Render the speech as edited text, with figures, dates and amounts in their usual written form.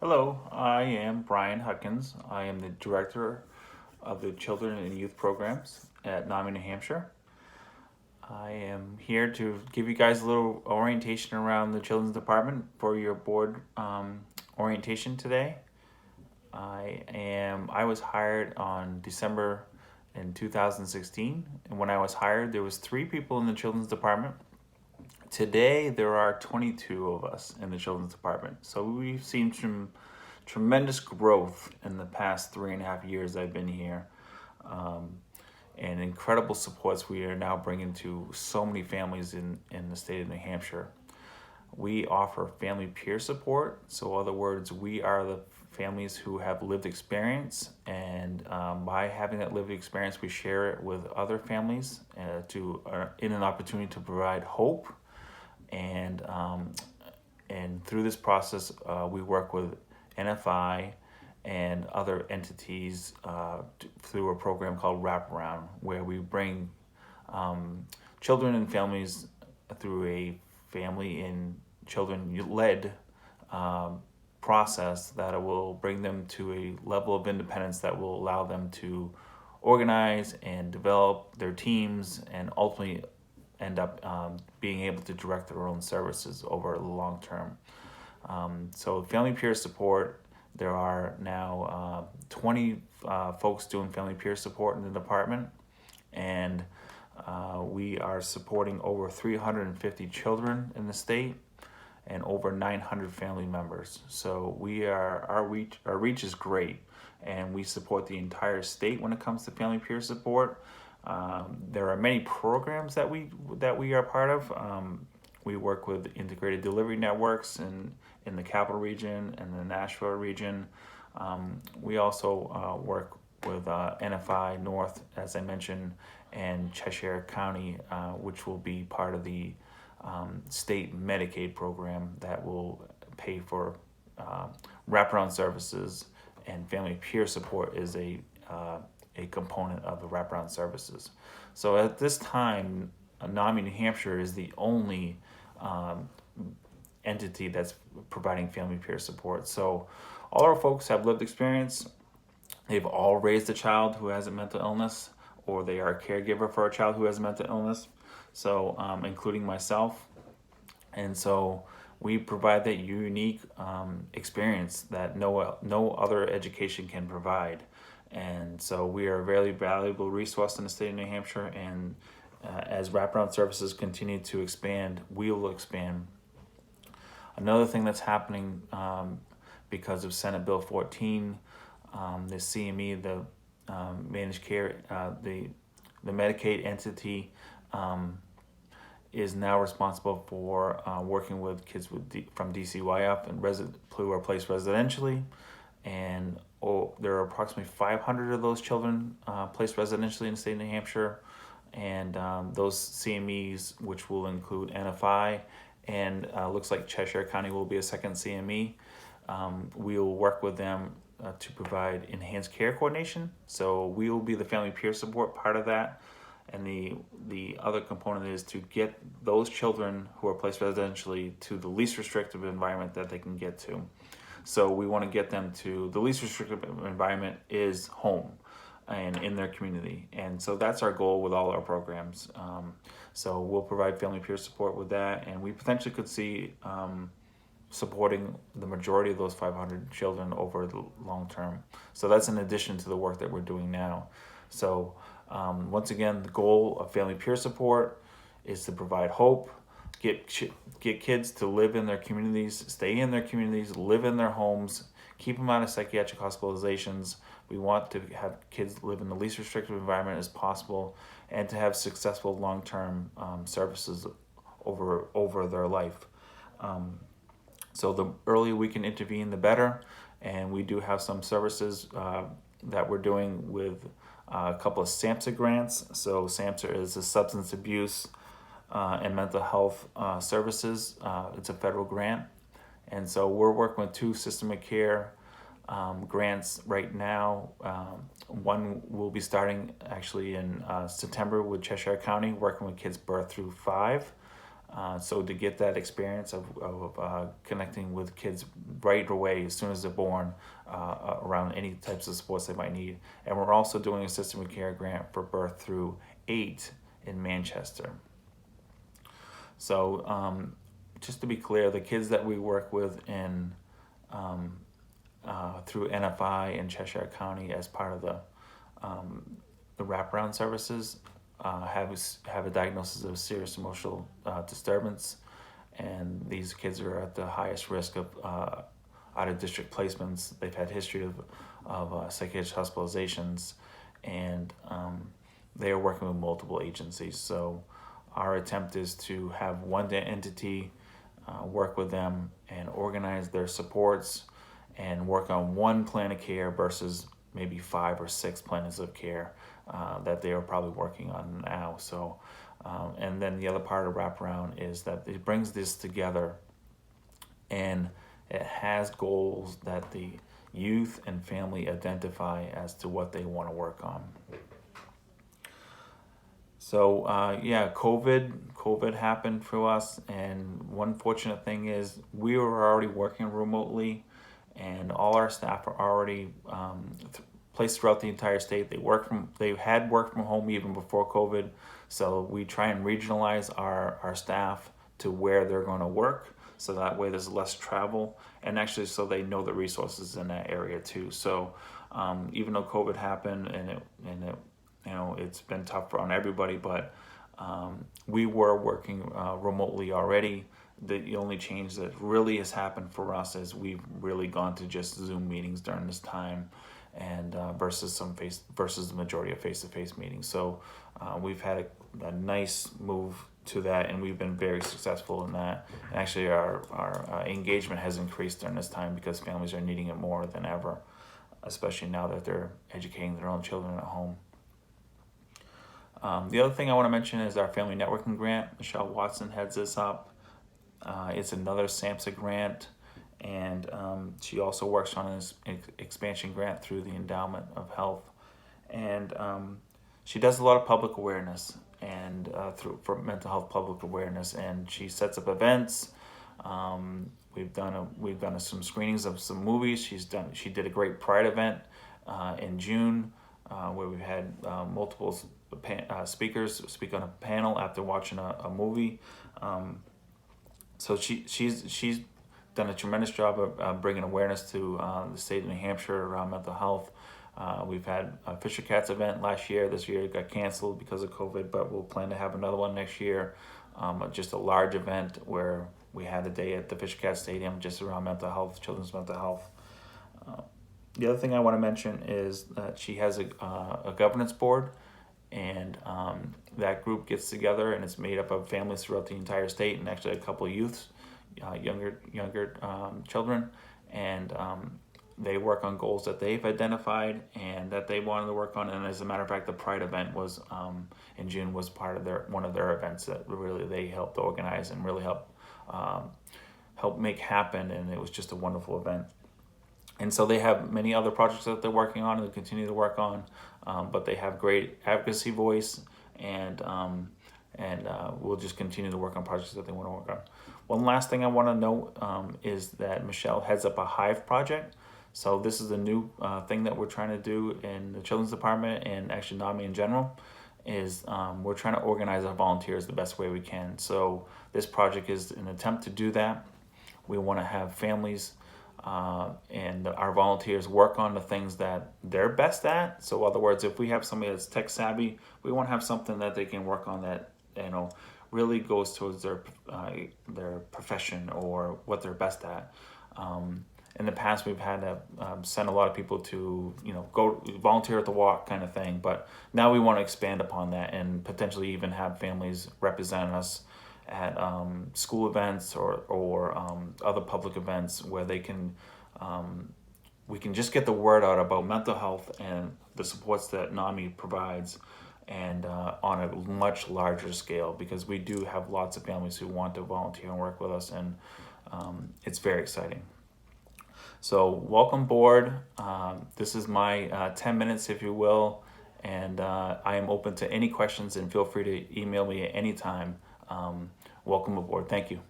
Hello, I am Brian Huckins. I am the Director of the Children and Youth Programs at NAMI, New Hampshire. I am here to give you guys a little orientation around the Children's Department for your board orientation today. I was hired on December in 2016, and when I was hired, there was 3 people in the Children's Department. Today, there are 22 of us in the Children's Department. So we've seen some tremendous growth in the past 3.5 years I've been here, and incredible supports we are now bringing to so many families in the state of New Hampshire. We offer family peer support. So, in other words, we are the families who have lived experience, and by having that lived experience, we share it with other families in an opportunity to provide hope. And through this process, we work with NFI and other entities through a program called Wraparound, where we bring children and families through a family and children-led process that will bring them to a level of independence that will allow them to organize and develop their teams and ultimately end up being able to direct their own services over the long term. So family peer support, there are now 20 folks doing family peer support in the department, and we are supporting over 350 children in the state and over 900 family members. So our reach is great, and we support the entire state when it comes to family peer support. There are many programs that we are part of. We work with integrated delivery networks in the Capital Region and the Nashville region. We also work with NFI North, as I mentioned, and Cheshire County, which will be part of the state Medicaid program that will pay for wraparound services, and family peer support is a component of the wraparound services. So at this time, NAMI New Hampshire is the only entity that's providing family peer support. So all our folks have lived experience. They've all raised a child who has a mental illness, or they are a caregiver for a child who has a mental illness. So including myself. And so we provide that unique experience that no other education can provide. And so we are a very valuable resource in the state of New Hampshire, and as wraparound services continue to expand, we will expand. Another thing that's happening because of Senate Bill 14, the CME, the managed care, the Medicaid entity is now responsible for working with kids from DCYF and who are placed residentially, and there are approximately 500 of those children placed residentially in the state of New Hampshire, and those CMEs, which will include NFI, and looks like Cheshire County will be a second CME. We will work with them to provide enhanced care coordination. So we will be the family peer support part of that. And the other component is to get those children who are placed residentially to the least restrictive environment that they can get to. So we want to get them to the least restrictive environment is home and in their community. And so that's our goal with all our programs. So we'll provide family peer support with that, and we potentially could see supporting the majority of those 500 children over the long term. So that's in addition to the work that we're doing now. So once again, the goal of family peer support is to provide hope, get kids to live in their communities, stay in their communities, live in their homes, keep them out of psychiatric hospitalizations. We want to have kids live in the least restrictive environment as possible, and to have successful long-term services over their life. So the earlier we can intervene, the better. And we do have some services that we're doing with a couple of SAMHSA grants. So SAMHSA is a substance abuse and mental health services. It's a federal grant. And so we're working with 2 system of care grants right now. One will be starting actually in September with Cheshire County, working with kids birth through 5. So to get that experience of connecting with kids right away as soon as they're born around any types of supports they might need. And we're also doing a system of care grant for birth through 8 in Manchester. So just to be clear, the kids that we work with in through NFI in Cheshire County as part of the wraparound services have a diagnosis of serious emotional disturbance, and these kids are at the highest risk of out of district placements. They've had history of psychiatric hospitalizations, and they are working with multiple agencies. So our attempt is to have one entity work with them and organize their supports and work on one plan of care versus maybe 5 or 6 plans of care that they are probably working on now. So, and then the other part of wraparound is that it brings this together, and it has goals that the youth and family identify as to what they want to work on. So COVID happened for us, and one fortunate thing is we were already working remotely, and all our staff are already placed throughout the entire state. They had worked from home even before COVID, so we try and regionalize our staff to where they're going to work, so that way there's less travel, and actually so they know the resources in that area too. So even though COVID happened and it it's been tough on everybody, but we were working remotely already. The only change that really has happened for us is we've really gone to just Zoom meetings during this time, and versus the majority of face-to-face meetings. So we've had a nice move to that, and we've been very successful in that. And actually, our engagement has increased during this time because families are needing it more than ever, especially now that they're educating their own children at home. The other thing I want to mention is our family networking grant. Michelle Watson heads this up. It's another SAMHSA grant, and she also works on an expansion grant through the Endowment of Health. And she does a lot of public awareness and for mental health public awareness, and she sets up events. We've done some screenings of some movies. She did a great Pride event in June where we had multiple speakers speak on a panel after watching a movie. So she's done a tremendous job of bringing awareness to the state of New Hampshire around mental health. We've had a Fisher Cats event last year. This year it got canceled because of COVID, but we'll plan to have another one next year. Just a large event where we had a day at the Fisher Cats Stadium just around mental health, children's mental health. The other thing I want to mention is that she has a governance board, and that group gets together, and it's made up of families throughout the entire state, and actually a couple of youths, younger children, and they work on goals that they've identified and that they wanted to work on. And as a matter of fact, the Pride event was in June was part of one of their events that really they helped organize and really help make happen, and it was just a wonderful event. And so they have many other projects that they're working on and they continue to work on, but they have great advocacy voice, and we'll just continue to work on projects that they want to work on. One last thing I want to note is that Michelle heads up a Hive project. So this is a new thing that we're trying to do in the Children's Department and actually NAMI in general, is we're trying to organize our volunteers the best way we can. So this project is an attempt to do that. We want to have families and our volunteers work on the things that they're best at. So in other words, if we have somebody that's tech savvy, we want to have something that they can work on that really goes towards their profession or what they're best at. In the past, we've had to send a lot of people to go volunteer at the walk kind of thing, but now we want to expand upon that and potentially even have families represent us at school events or other public events where they can we can just get the word out about mental health and the supports that NAMI provides, and on a much larger scale, because we do have lots of families who want to volunteer and work with us, and it's very exciting. So welcome board. This is my 10 minutes, if you will, and I am open to any questions, and feel free to email me at any time. welcome aboard. Thank you.